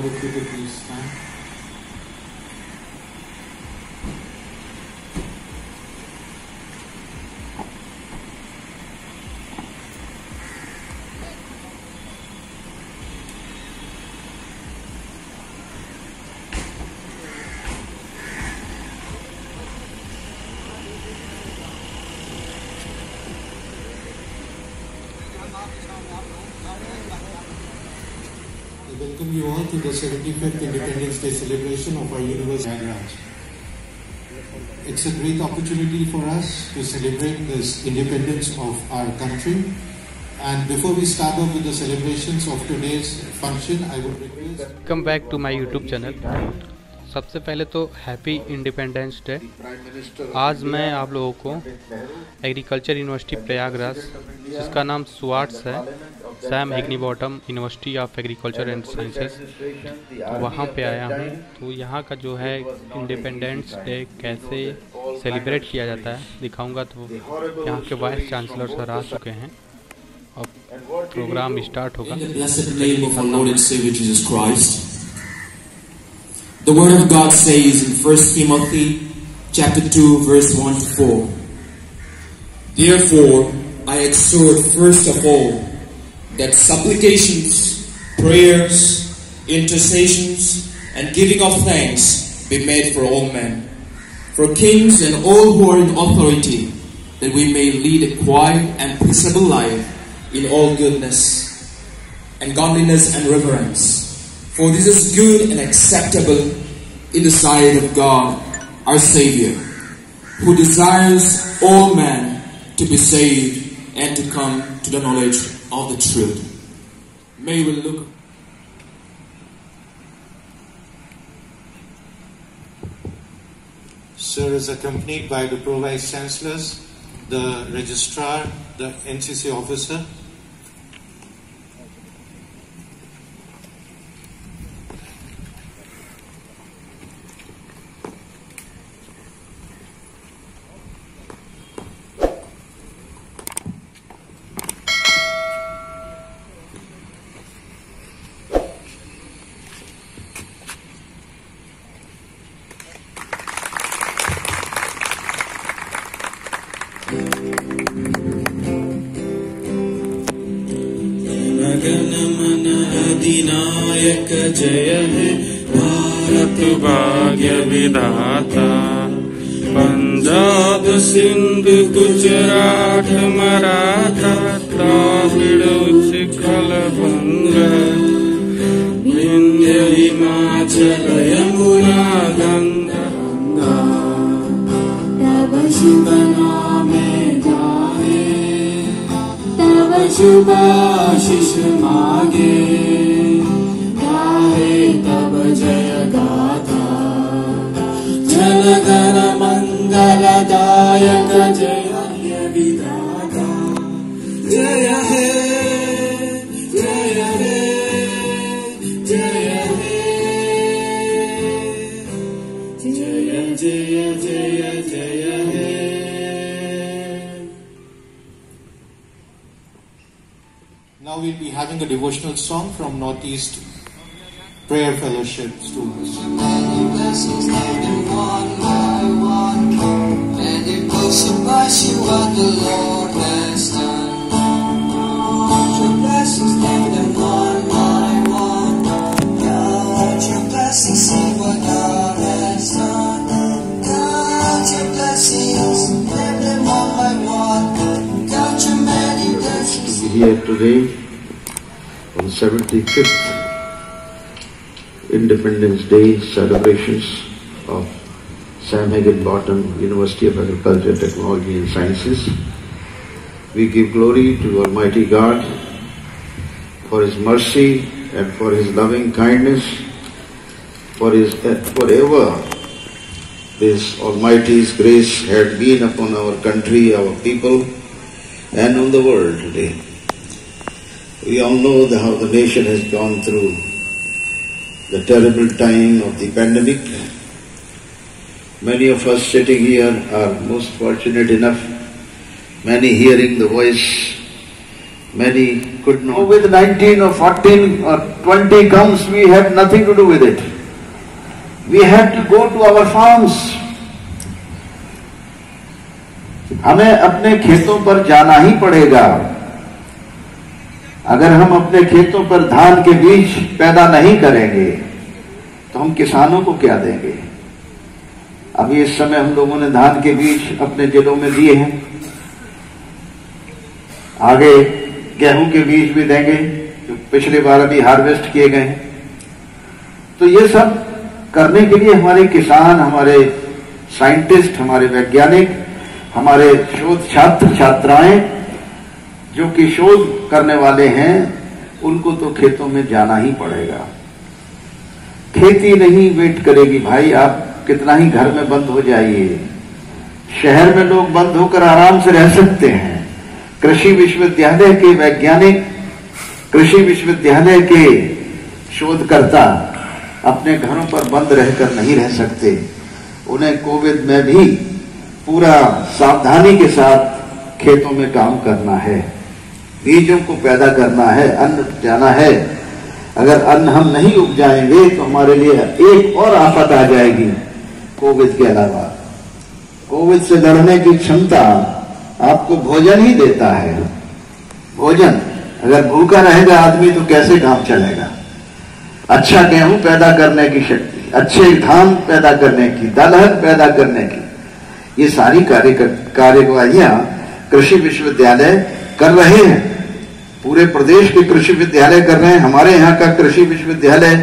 with you to please stand. I welcome you all to the 75th Independence Day celebration of our University of Prayagraj. It's a great opportunity for us to celebrate this independence of our country. And before we start off with the celebrations of today's function, I would request... Come back to my YouTube channel. सबसे पहले तो happy independence day. आज मैं आप लोगों को agriculture university Prayagraj, जिसका नाम स्वाट्स है, Sam Higginbottom university of agriculture and sciences, वहाँ पे आया हूँ। तो यहाँ का जो है इंडिपेंडेंस डे कैसे सेलिब्रेट किया जाता है दिखाऊंगा। तो यहाँ के वाइस चांसलर सर आ चुके हैं, अब प्रोग्राम स्टार्ट होगा। The word of God says in 1 Timothy chapter 2 verse 1 to 4. Therefore, I exhort first of all that supplications, prayers, intercessions, and giving of thanks be made for all men, for kings and all who are in authority, that we may lead a quiet and peaceable life in all goodness and godliness and reverence. For this is good and acceptable in the sight of God, our Savior, who desires all men to be saved and to come to the knowledge of the truth. May we look. Sir is accompanied by the Pro-Vice Chancellors, the Registrar, the NCC officer. अधिनायक जय है भारत भाग्य विधाता, पंजाब सिंध गुजरात मराठा द्राविड़ उत्कल बंग, विंध्य हिमाचल यमुना गंगा, तब शुभ नामे गाए, तब शुभ आशीष मागे, तब जय गाथा, जन गण मंगलदायक जय हे विधाता, जय हे जय हे जय हे जय जय जय जय हे। Now we'll be having a devotional song from Northeast Prayer Fellowship students. Many blessings named one by one, many books about you what the Lord has done. Your blessings named one by one, count your blessings, see what God has done. Count your blessings, name them one by one, count your many blessings. Here today on 75th Independence Day celebrations of Sam Higginbotham University of Agriculture, Technology and Sciences. We give glory to Almighty God for His mercy and for His loving kindness, for forever His Almighty's grace had been upon our country, our people, and on the world today. We all know how the nation has gone through the terrible time of the pandemic. Many of us sitting here are most fortunate enough, many hearing the voice many could not. COVID-19 or 14 or 20 comes, we have nothing to do with it. We have to go to our farms. हमें अपने खेतों पर जाना ही पड़ेगा। अगर हम अपने खेतों पर धान के बीज पैदा नहीं करेंगे तो हम किसानों को क्या देंगे? अभी इस समय हम लोगों ने धान के बीज अपने जिलों में दिए हैं, आगे गेहूं के बीज भी देंगे जो पिछली बार अभी हार्वेस्ट किए गए हैं। तो ये सब करने के लिए हमारे किसान, हमारे साइंटिस्ट, हमारे वैज्ञानिक, हमारे शोध छात्र छात्राएं जो कि शोध करने वाले हैं, उनको तो खेतों में जाना ही पड़ेगा। खेती नहीं वेट करेगी भाई, आप कितना ही घर में बंद हो जाइए, शहर में लोग बंद होकर आराम से रह सकते हैं। कृषि विश्वविद्यालय के वैज्ञानिक, कृषि विश्वविद्यालय के शोधकर्ता अपने घरों पर बंद रहकर नहीं रह सकते। उन्हें कोविड में भी पूरा सावधानी के साथ खेतों में काम करना है, बीजों को पैदा करना है, अन्न जाना है। अगर अन्न हम नहीं उपजाएंगे तो हमारे लिए एक और आफत आ जाएगी कोविड के अलावा। कोविड से लड़ने की क्षमता आपको भोजन ही देता है। भोजन, अगर भूखा रहेगा आदमी तो कैसे काम चलेगा? अच्छा गेहूं पैदा करने की शक्ति, अच्छे धान पैदा करने की, दलहन पैदा करने की, ये सारी कार्यवाहियां कृषि विश्वविद्यालय कर रहे हैं। पूरे प्रदेश के कृषि विद्यालय कर रहे हैं। हमारे यहाँ का कृषि विश्वविद्यालय,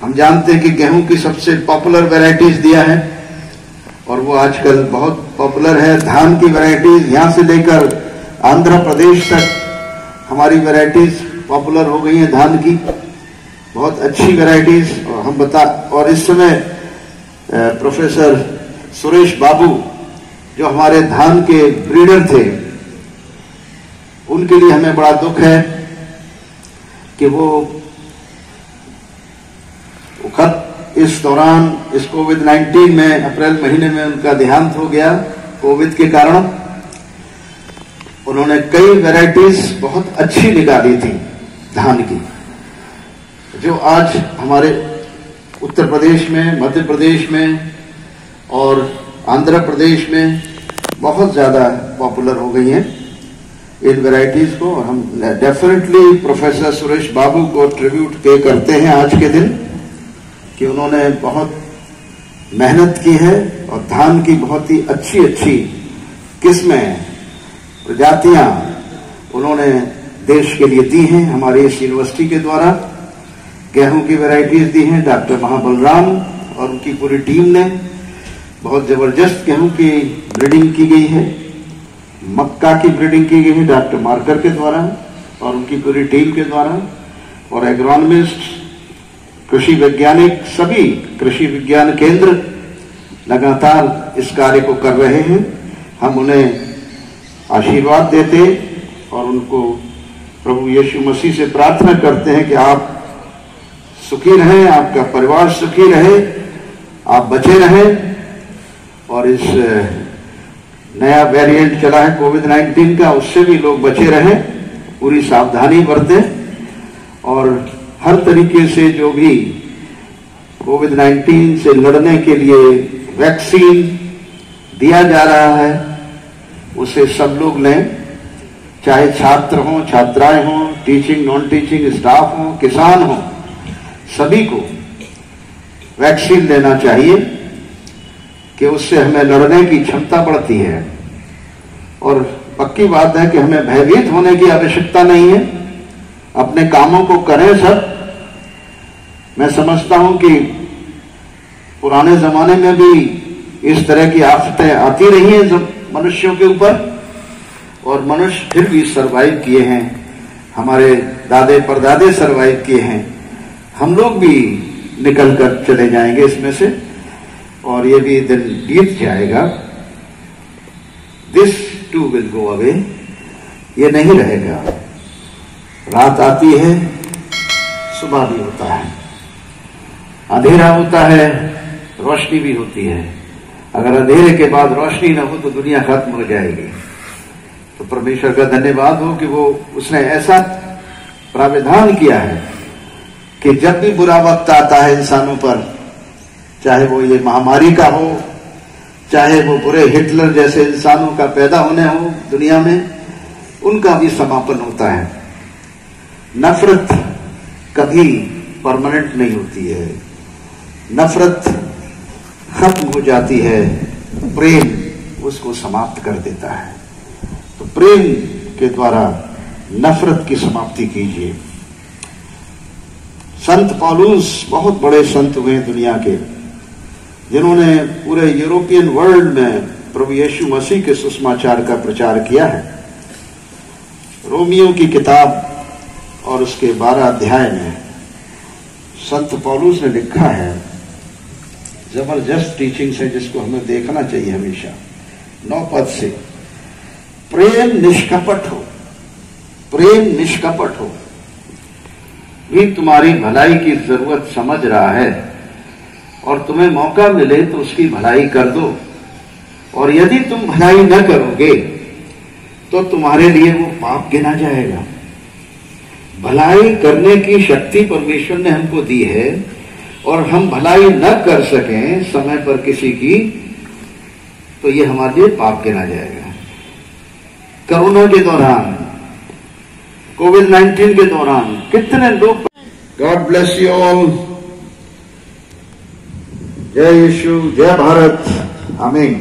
हम जानते हैं कि गेहूं की सबसे पॉपुलर वैरायटीज दिया है और वो आजकल बहुत पॉपुलर है। धान की वैरायटीज यहाँ से लेकर आंध्र प्रदेश तक हमारी वैरायटीज पॉपुलर हो गई हैं धान की, बहुत अच्छी वैरायटीज। और इस समय प्रोफेसर सुरेश बाबू जो हमारे धान के ब्रीडर थे, उनके लिए हमें बड़ा दुख है कि वो इस दौरान, इस कोविड-19 में अप्रैल महीने में उनका देहांत हो गया कोविड के कारण। उन्होंने कई वैरायटीज बहुत अच्छी निकाली थी धान की, जो आज हमारे उत्तर प्रदेश में, मध्य प्रदेश में और आंध्र प्रदेश में बहुत ज्यादा पॉपुलर हो गई हैं इन वैरायटीज को। और हम डेफिनेटली प्रोफेसर सुरेश बाबू को ट्रिब्यूट पे करते हैं आज के दिन कि उन्होंने बहुत मेहनत की है और धान की बहुत ही अच्छी अच्छी किस्में, प्रजातियां उन्होंने देश के लिए दी हैं हमारी इस यूनिवर्सिटी के द्वारा। गेहूं की वैरायटीज दी हैं डॉक्टर महाबलराम और उनकी पूरी टीम ने। बहुत जबरदस्त गेहूं की ब्रीडिंग की गई है, मक्का की ब्रीडिंग की गई है डॉक्टर मार्कर के द्वारा और उनकी पूरी टीम के द्वारा। और एग्रोनॉमिस्ट, कृषि वैज्ञानिक, सभी कृषि विज्ञान केंद्र लगातार इस कार्य को कर रहे हैं। हम उन्हें आशीर्वाद देते और उनको प्रभु यीशु मसीह से प्रार्थना करते हैं कि आप सुखी रहें, आपका परिवार सुखी रहे, आप बचे रहें और इस नया वेरिएंट चला है कोविड-19 का, उससे भी लोग बचे रहें, पूरी सावधानी बरतें और हर तरीके से जो भी कोविड-19 से लड़ने के लिए वैक्सीन दिया जा रहा है उसे सब लोग लें, चाहे छात्र हों, छात्राएं हों, टीचिंग नॉन टीचिंग स्टाफ हों, किसान हों, सभी को वैक्सीन लेना चाहिए कि उससे हमें लड़ने की क्षमता बढ़ती है। और पक्की बात है कि हमें भयभीत होने की आवश्यकता नहीं है, अपने कामों को करें सब। मैं समझता हूं कि पुराने जमाने में भी इस तरह की आफतें आती रही हैं मनुष्यों के ऊपर और मनुष्य फिर भी सरवाइव किए हैं, हमारे दादे परदादे सरवाइव किए हैं। हम लोग भी निकल कर चले जाएंगे इसमें से और ये भी दिन बीत जाएगा। This too will go away, ये नहीं रहेगा। रात आती है, सुबह भी होता है, अंधेरा होता है, रोशनी भी होती है। अगर अंधेरे के बाद रोशनी न हो तो दुनिया खत्म हो जाएगी। तो परमेश्वर का धन्यवाद हो कि वो उसने ऐसा प्राविधान किया है कि जब भी बुरा वक्त आता है इंसानों पर, चाहे वो ये महामारी का हो, चाहे वो बुरे हिटलर जैसे इंसानों का पैदा होने हो दुनिया में, उनका भी समापन होता है। नफरत कभी परमानेंट नहीं होती है, नफरत खत्म हो जाती है, प्रेम उसको समाप्त कर देता है। तो प्रेम के द्वारा नफरत की समाप्ति कीजिए। संत पौलुस बहुत बड़े संत हुए दुनिया के, जिन्होंने पूरे यूरोपियन वर्ल्ड में प्रभु यीशु मसीह के सुसमाचार का प्रचार किया है। रोमियो की किताब और उसके 12 अध्याय में संत पौलुस ने लिखा है, जबरदस्त टीचिंग्स है जिसको हमें देखना चाहिए हमेशा। 9 पद से, प्रेम निष्कपट हो, प्रेम निष्कपट हो, भी तुम्हारी भलाई की जरूरत समझ रहा है और तुम्हें मौका मिले तो उसकी भलाई कर दो, और यदि तुम भलाई न करोगे तो तुम्हारे लिए वो पाप गिना जाएगा। भलाई करने की शक्ति परमेश्वर ने हमको दी है, और हम भलाई न कर सकें समय पर किसी की, तो ये हमारे लिए पाप गिना जाएगा। कोरोना के दौरान, कोविड-19 के दौरान कितने लोग, गॉड ब्लेस यू ऑल, जय यीशु, जय भारत, आमीन।